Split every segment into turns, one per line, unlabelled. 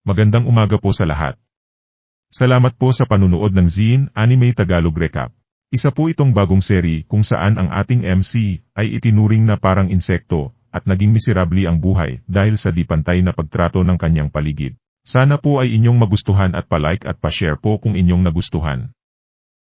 Magandang umaga po sa lahat. Salamat po sa panunood ng Zine Anime Tagalog Recap. Isa po itong bagong seri kung saan ang ating MC ay itinuring na parang insekto at naging miserable ang buhay dahil sa di pantay na pagtrato ng kanyang paligid. Sana po ay inyong magustuhan at palike at pa-share po kung inyong nagustuhan.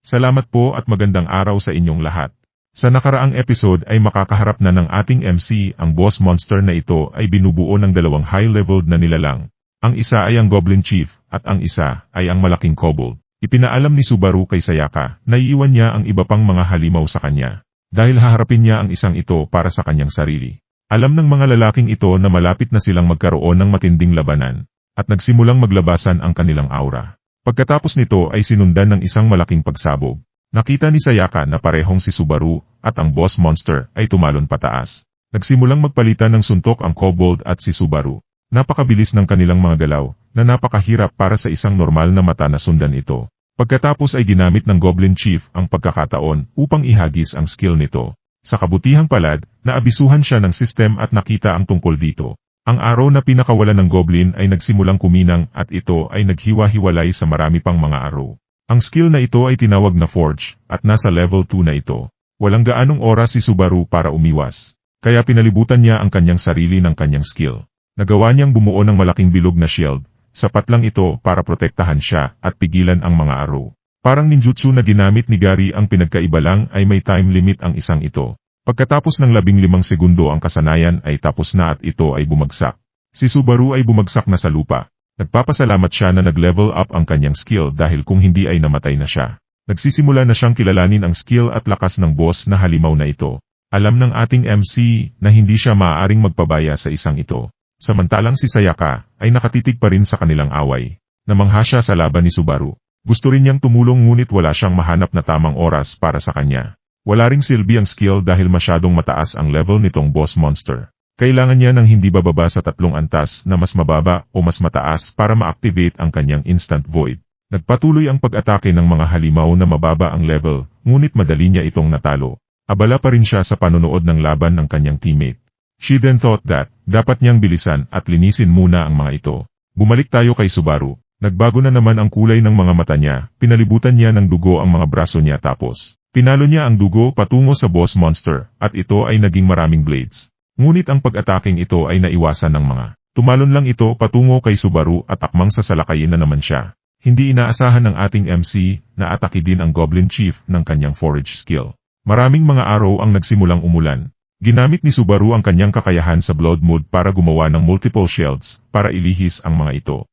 Salamat po at magandang araw sa inyong lahat. Sa nakaraang episode ay makakaharap na ng ating MC ang boss monster na ito ay binubuo ng dalawang high-leveled na nilalang. Ang isa ay ang Goblin Chief at ang isa ay ang malaking kobold. Ipinaalam ni Subaru kay Sayaka na iiwan niya ang iba pang mga halimaw sa kanya dahil haharapin niya ang isang ito para sa kanyang sarili. Alam ng mga lalaking ito na malapit na silang magkaroon ng matinding labanan at nagsimulang maglabasan ang kanilang aura. Pagkatapos nito ay sinundan ng isang malaking pagsabog. Nakita ni Sayaka na parehong si Subaru at ang boss monster ay tumalon pataas. Nagsimulang magpalitan ng suntok ang kobold at si Subaru. Napakabilis ng kanilang mga galaw na napakahirap para sa isang normal na mata na sundan ito. Pagkatapos ay ginamit ng Goblin Chief ang pagkakataon upang ihagis ang skill nito. Sa kabutihang palad, naabisuhan siya ng system at nakita ang tungkol dito. Ang araw na pinakawalan ng Goblin ay nagsimulang kuminang at ito ay naghiwa-hiwalay sa marami pang mga araw. Ang skill na ito ay tinawag na Forge at nasa level 2 na ito. Walang gaanong oras si Subaru para umiwas. Kaya pinalibutan niya ang kanyang sarili ng kanyang skill. Nagawa niyang bumuo ng malaking bilog na shield. Sapat lang ito para protektahan siya at pigilan ang mga arrow. Parang ninjutsu na ginamit ni Gary, ang pinagkaiba lang ay may time limit ang isang ito. Pagkatapos ng 15 segundo ang kasanayan ay tapos na at ito ay bumagsak. Si Subaru ay bumagsak na sa lupa. Nagpapasalamat siya na nag-level up ang kanyang skill dahil kung hindi ay namatay na siya. Nagsisimula na siyang kilalanin ang skill at lakas ng boss na halimaw na ito. Alam ng ating MC na hindi siya maaaring magpabaya sa isang ito. Samantalang si Sayaka ay nakatitig pa rin sa kanilang away. Namangha siya sa laban ni Subaru. Gusto rin niyang tumulong ngunit wala siyang mahanap na tamang oras para sa kanya. Wala ring silbi ang skill dahil masyadong mataas ang level nitong boss monster. Kailangan niya ng hindi bababa sa 3 antas na mas mababa o mas mataas para ma-activate ang kanyang instant void. Nagpatuloy ang pag-atake ng mga halimaw na mababa ang level, ngunit madali niya itong natalo. Abala pa rin siya sa panonood ng laban ng kanyang teammate. She then thought that, dapat niyang bilisan at linisin muna ang mga ito. Bumalik tayo kay Subaru. Nagbago na naman ang kulay ng mga mata niya, pinalibutan niya ng dugo ang mga braso niya tapos pinalo niya ang dugo patungo sa boss monster, at ito ay naging maraming blades. Ngunit ang pag-ataking ito ay naiwasan ng mga. Tumalon lang ito patungo kay Subaru at akmang sasalakayin na naman siya. Hindi inaasahan ng ating MC na atake din ang Goblin Chief ng kanyang forage skill. Maraming mga araw ang nagsimulang umulan. Ginamit ni Subaru ang kanyang kakayahan sa Blood Mood para gumawa ng multiple shields para ilihis ang mga ito.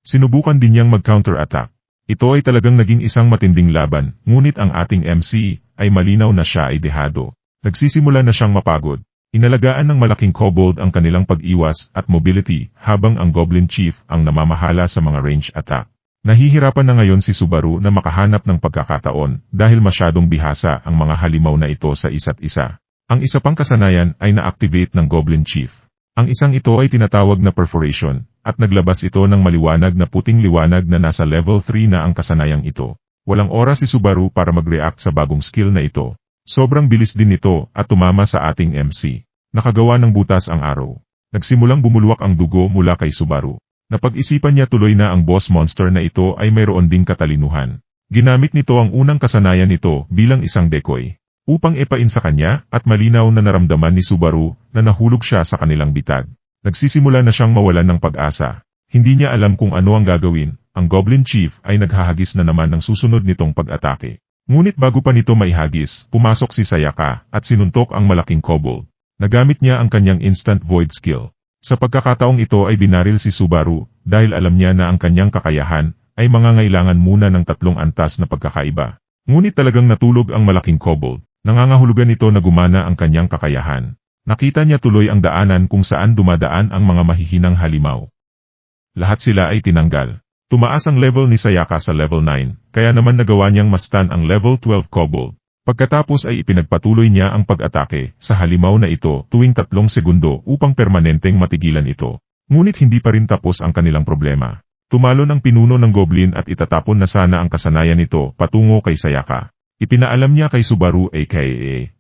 Sinubukan din niyang mag-counter-attack. Ito ay talagang naging isang matinding laban, ngunit ang ating MC ay malinaw na siya ay dehado. Nagsisimula na siyang mapagod. Inalagaan ng malaking kobold ang kanilang pag-iwas at mobility habang ang Goblin Chief ang namamahala sa mga range attack. Nahihirapan na ngayon si Subaru na makahanap ng pagkakataon dahil masyadong bihasa ang mga halimaw na ito sa isa't isa. Ang isa pang kasanayan ay na-activate ng Goblin Chief. Ang isang ito ay tinatawag na perforation at naglabas ito ng maliwanag na puting liwanag na nasa level 3 na ang kasanayang ito. Walang oras si Subaru para mag-react sa bagong skill na ito. Sobrang bilis din ito at tumama sa ating MC. Nakagawa ng butas ang araw. Nagsimulang bumulwak ang dugo mula kay Subaru. Napag-isipan niya tuloy na ang boss monster na ito ay mayroon ding katalinuhan. Ginamit nito ang unang kasanayan nito bilang isang decoy, upang epain sa kanya at malinaw na naramdaman ni Subaru na nahulog siya sa kanilang bitag. Nagsisimula na siyang mawalan ng pag-asa. Hindi niya alam kung ano ang gagawin. Ang Goblin Chief ay naghahagis na naman ng susunod nitong pag-atake. Ngunit bago pa nito maihagis, pumasok si Sayaka at sinuntok ang malaking kobold. Nagamit niya ang kanyang instant void skill. Sa pagkakataong ito ay binaril si Subaru dahil alam niya na ang kanyang kakayahan ay mangangailangan muna ng 3 antas na pagkakaiba. Ngunit talagang natulog ang malaking kobold. Nangangahulugan ito na gumana ang kanyang kakayahan. Nakita niya tuloy ang daanan kung saan dumadaan ang mga mahihinang halimaw. Lahat sila ay tinanggal. Tumaas ang level ni Sayaka sa level 9, kaya naman nagawa niyang mastan ang level 12 kobold. Pagkatapos ay ipinagpatuloy niya ang pag-atake sa halimaw na ito tuwing 3 segundo upang permanenteng matigilan ito. Ngunit hindi pa rin tapos ang kanilang problema. Tumalon ang pinuno ng Goblin at itatapon na sana ang kasanayan nito patungo kay Sayaka. Ipinaalam niya kay Subaru aka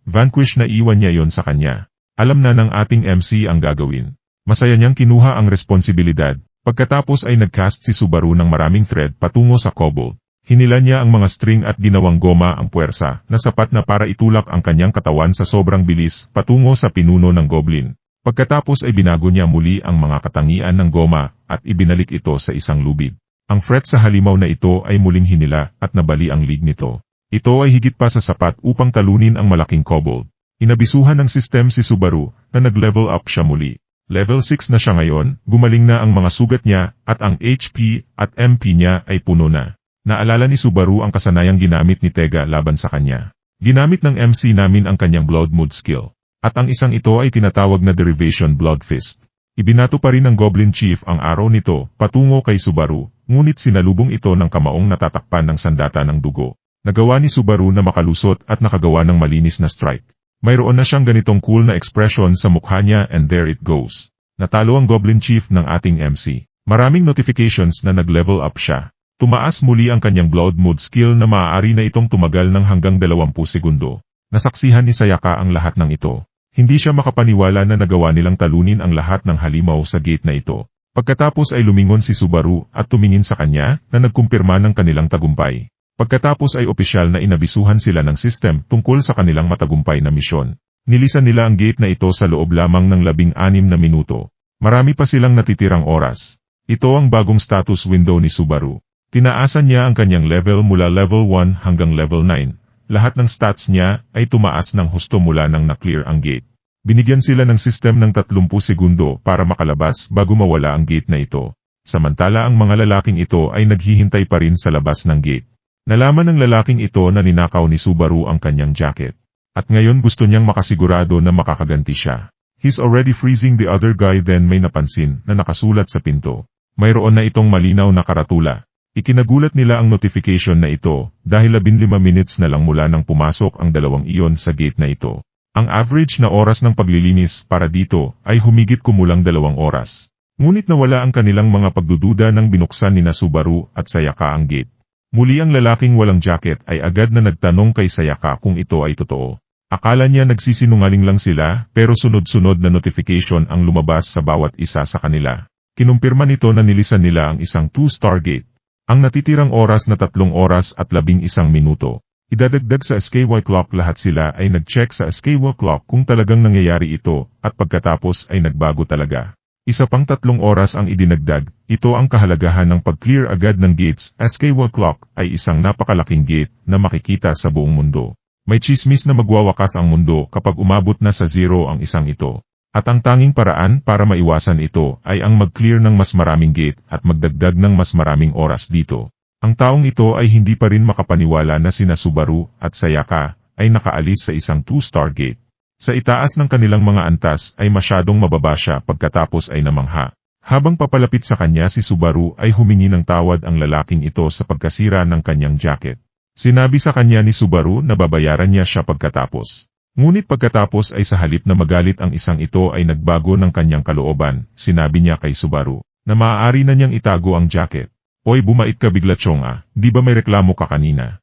Vanquish na iwan niya yon sa kanya. Alam na ng ating MC ang gagawin. Masaya niyang kinuha ang responsibilidad Pagkatapos ay nagcast si Subaru ng maraming thread patungo sa Cobalt. Hinila niya ang mga string at ginawang goma ang puwersa na sapat na para itulak ang kanyang katawan sa sobrang bilis patungo sa pinuno ng Goblin. Pagkatapos ay binago niya muli ang mga katangian ng goma at ibinalik ito sa isang lubid. Ang threat sa halimaw na ito ay muling hinila at nabali ang lead nito. Ito ay higit pa sa sapat upang talunin ang malaking Cobalt. Inabisuhan ng sistem si Subaru na nag-level up siya muli. Level 6 na siya ngayon, gumaling na ang mga sugat niya at ang HP at MP niya ay puno na. Naalala ni Subaru ang kasanayang ginamit ni Tega laban sa kanya. Ginamit ng MC namin ang kanyang Blood Mood skill. At ang isang ito ay tinatawag na Derivation Blood Fist. Ibinato pa rin ng Goblin Chief ang araw nito patungo kay Subaru, ngunit sinalubong ito ng kamaong natatakpan ng sandata ng dugo. Nagawa ni Subaru na makalusot at nakagawa ng malinis na strike. Mayroon na siyang ganitong cool na expression sa mukha niya and there it goes. Natalo ang Goblin Chief ng ating MC. Maraming notifications na nag-level up siya. Tumaas muli ang kanyang Blood Mood skill na maaari na itong tumagal ng hanggang 20 segundo. Nasaksihan ni Sayaka ang lahat ng ito. Hindi siya makapaniwala na nagawa nilang talunin ang lahat ng halimaw sa gate na ito. Pagkatapos ay lumingon si Subaru at tumingin sa kanya na nagkumpirma ng kanilang tagumpay. Pagkatapos ay opisyal na inabisuhan sila ng system tungkol sa kanilang matagumpay na misyon. Nilisan nila ang gate na ito sa loob lamang ng 16 na minuto. Marami pa silang natitirang oras. Ito ang bagong status window ni Subaru. Tinaasan niya ang kanyang level mula level 1 hanggang level 9. Lahat ng stats niya ay tumaas ng husto mula nang na-clear ang gate. Binigyan sila ng system ng 30 segundo para makalabas bago mawala ang gate na ito. Samantala ang mga lalaking ito ay naghihintay pa rin sa labas ng gate. Nalaman ng lalaking ito na ninakaw ni Subaru ang kanyang jacket. At ngayon gusto niyang makasigurado na makakaganti siya. He's already freezing the other guy then may napansin na nakasulat sa pinto. Mayroon na itong malinaw na karatula. Ikinagulat nila ang notification na ito dahil 15 minutes na lang mula nang pumasok ang 2 iyon sa gate na ito. Ang average na oras ng paglilinis para dito ay humigit kumulang 2 oras. Ngunit nawala ang kanilang mga pagdududa nang binuksan ni Subaru at Sayaka ang gate. Muli ang lalaking walang jacket ay agad na nagtanong kay Sayaka kung ito ay totoo. Akala niya nagsisinungaling lang sila pero sunod-sunod na notification ang lumabas sa bawat isa sa kanila. Kinumpirma nito na nilisan nila ang isang 2-star gate. Ang natitirang oras na 3 oras at 11 minuto. Idadagdag sa SKY clock lahat sila ay nag-check sa SKY clock kung talagang nangyayari ito at pagkatapos ay nagbago talaga. Isa pang 3 oras ang idinagdag, ito ang kahalagahan ng pag-clear agad ng gates. SKY clock ay isang napakalaking gate na makikita sa buong mundo. May chismis na magwawakas ang mundo kapag umabot na sa 0 ang isang ito. At ang tanging paraan para maiwasan ito ay ang mag-clear ng mas maraming gate at magdagdag ng mas maraming oras dito. Ang taong ito ay hindi pa rin makapaniwala na sina Subaru at Sayaka ay nakaalis sa isang 2-star gate. Sa itaas ng kanilang mga antas ay masyadong mababa siya pagkatapos ay namangha. Habang papalapit sa kanya si Subaru ay humingi ng tawad ang lalaking ito sa pagkasira ng kanyang jacket. Sinabi sa kanya ni Subaru na babayaran niya siya pagkatapos. Ngunit pagkatapos ay sa halip na magalit ang isang ito ay nagbago ng kanyang kalooban, sinabi niya kay Subaru na maaari na niyang itago ang jacket. Oy bumait ka bigla Chonga, di ba may reklamo ka kanina?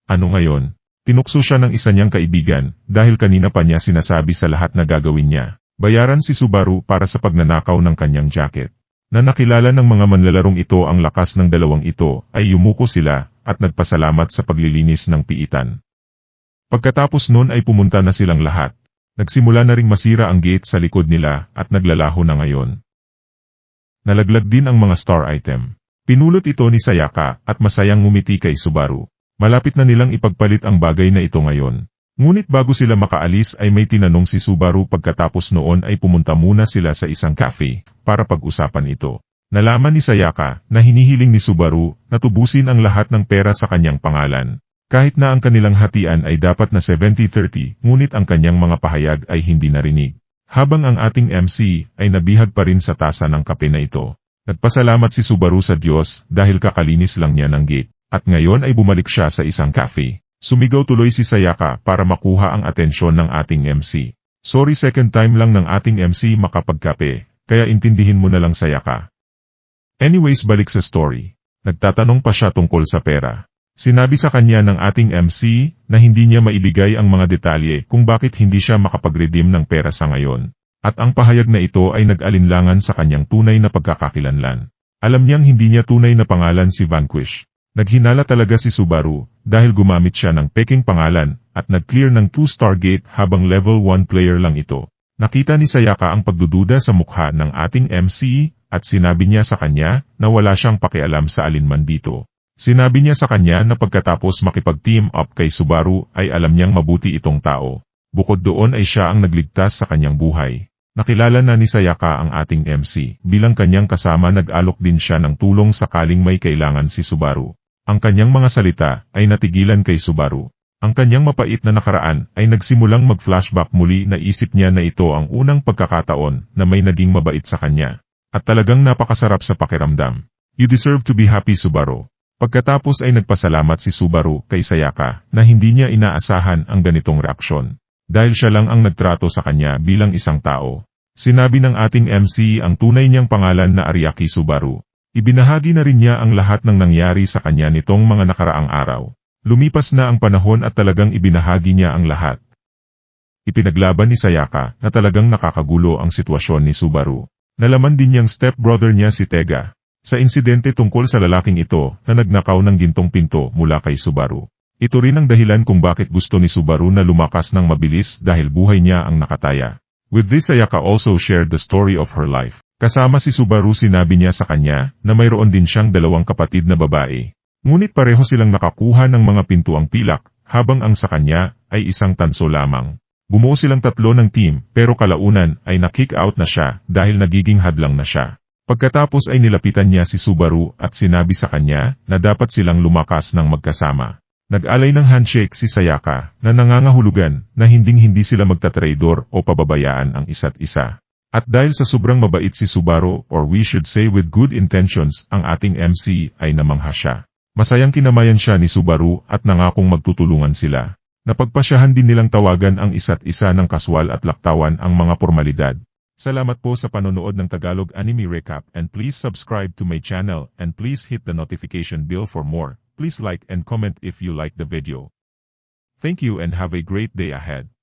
Ano ngayon? Tinukso siya ng isa niyang kaibigan dahil kanina pa niya sinasabi sa lahat na gagawin niya. Bayaran si Subaru para sa pagnanakaw ng kanyang jacket. Na nakilala ng mga manlalarong ito ang lakas ng 2 ito ay yumuko sila at nagpasalamat sa paglilinis ng piitan. Pagkatapos nun ay pumunta na silang lahat. Nagsimula na ring masira ang gate sa likod nila at naglalaho na ngayon. Nalaglag din ang mga star item. Pinulot ito ni Sayaka at masayang ngumiti kay Subaru. Malapit na nilang ipagpalit ang bagay na ito ngayon. Ngunit bago sila makaalis ay may tinanong si Subaru pagkatapos noon ay pumunta muna sila sa isang cafe para pag-usapan ito. Nalaman ni Sayaka na hinihiling ni Subaru na tubusin ang lahat ng pera sa kanyang pangalan. Kahit na ang kanilang hatian ay dapat na 70-30, ngunit ang kanyang mga pahayag ay hindi narinig. Habang ang ating MC ay nabihag pa rin sa tasa ng kape na ito. Nagpasalamat si Subaru sa Diyos dahil kakalinis lang niya ng gate. At ngayon ay bumalik siya sa isang cafe. Sumigaw tuloy si Sayaka para makuha ang atensyon ng ating MC. Sorry second time lang ng ating MC makapagkape, kaya intindihin mo na lang Sayaka. Anyways balik sa story. Nagtatanong pa siya tungkol sa pera. Sinabi sa kanya ng ating MC na hindi niya maibigay ang mga detalye kung bakit hindi siya makapag-redeem ng pera sa ngayon. At ang pahayag na ito ay nag-alinlangan sa kanyang tunay na pagkakakilanlan. Alam niyang hindi niya tunay na pangalan si Vanquish. Naghinala talaga si Subaru dahil gumamit siya ng peking pangalan at nag-clear ng 2-star gate habang level 1 player lang ito. Nakita ni Sayaka ang pagdududa sa mukha ng ating MC at sinabi niya sa kanya na wala siyang pakialam sa alinman dito. Sinabi niya sa kanya na pagkatapos makipag-team up kay Subaru ay alam niyang mabuti itong tao. Bukod doon ay siya ang nagligtas sa kanyang buhay. Nakilala na ni Sayaka ang ating MC. Bilang kanyang kasama nag-alok din siya ng tulong sakaling may kailangan si Subaru. Ang kanyang mga salita ay natigilan kay Subaru. Ang kanyang mapait na nakaraan ay nagsimulang mag-flashback muli na isip niya na ito ang unang pagkakataon na may naging mabait sa kanya. At talagang napakasarap sa pakiramdam. You deserve to be happy, Subaru. Pagkatapos ay nagpasalamat si Subaru kay Sayaka na hindi niya inaasahan ang ganitong reaksyon. Dahil siya lang ang nagtrato sa kanya bilang isang tao. Sinabi ng ating MC ang tunay niyang pangalan na Ariaki Subaru. Ibinahagi na rin niya ang lahat ng nangyari sa kanya nitong mga nakaraang araw. Lumipas na ang panahon at talagang ibinahagi niya ang lahat. Ipinaglaban ni Sayaka na talagang nakakagulo ang sitwasyon ni Subaru. Nalaman din niyang stepbrother niya si Tega sa insidente tungkol sa lalaking ito na nagnakaw ng gintong pinto mula kay Subaru. Ito rin ang dahilan kung bakit gusto ni Subaru na lumakas ng mabilis dahil buhay niya ang nakataya. With this, Sayaka also shared the story of her life. Kasama si Subaru sinabi niya sa kanya na mayroon din siyang 2 kapatid na babae. Ngunit pareho silang nakakuha ng mga pintuang pilak habang ang sa kanya ay isang tanso lamang. Bumuo silang 3 ng team pero kalaunan ay na-kick out na siya dahil nagiging hadlang na siya. Pagkatapos ay nilapitan niya si Subaru at sinabi sa kanya na dapat silang lumakas ng magkasama. Nag-alay ng handshake si Sayaka na nangangahulugan na hinding-hindi sila magtatraidor o pababayaan ang isa't isa. At dahil sa sobrang mabait si Subaru, or we should say with good intentions, ang ating MC ay namangha siya. Masayang kinamayan siya ni Subaru at nangakong magtutulungan sila. Napagpasyahan din nilang tawagan ang isa't isa ng kaswal at laktawan ang mga formalidad. Salamat po sa panonood ng Tagalog Anime Recap and please subscribe to my channel and please hit the notification bell for more. Please like and comment if you like the video. Thank you and have a great day ahead.